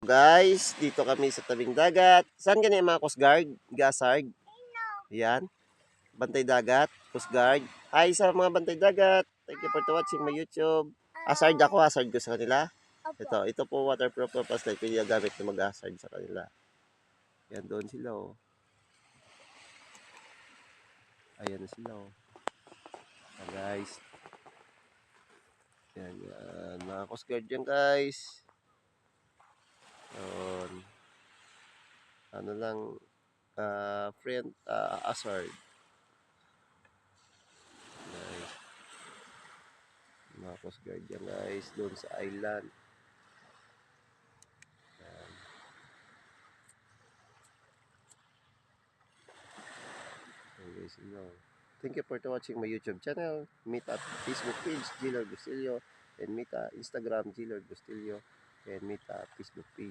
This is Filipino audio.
guys, dito kami sa tabing dagat. Saan ganyan mga Coast Guard? Gasard? Yan. Bantay dagat, Coast Guard. Hi sa mga bantay dagat. Thank you for watching my YouTube. Asard ako, asard ko sa kanila. Ito po waterproof na flashlight. Pwede gamit na mag-asard sa kanila. Yan, doon sila oh. Ayan na sila oh. Guys. Yan, yan. Mga Coast Guard yan guys. Yun. Ano lang, friend, asard. Guys. Mga Coast Guard yan guys, doon sa island. Yan. Okay guys, thank you for watching my YouTube channel. Meet at Facebook page, Gilord Bustillo. And meet at Instagram, Gilord Bustillo. And meet at Facebook page.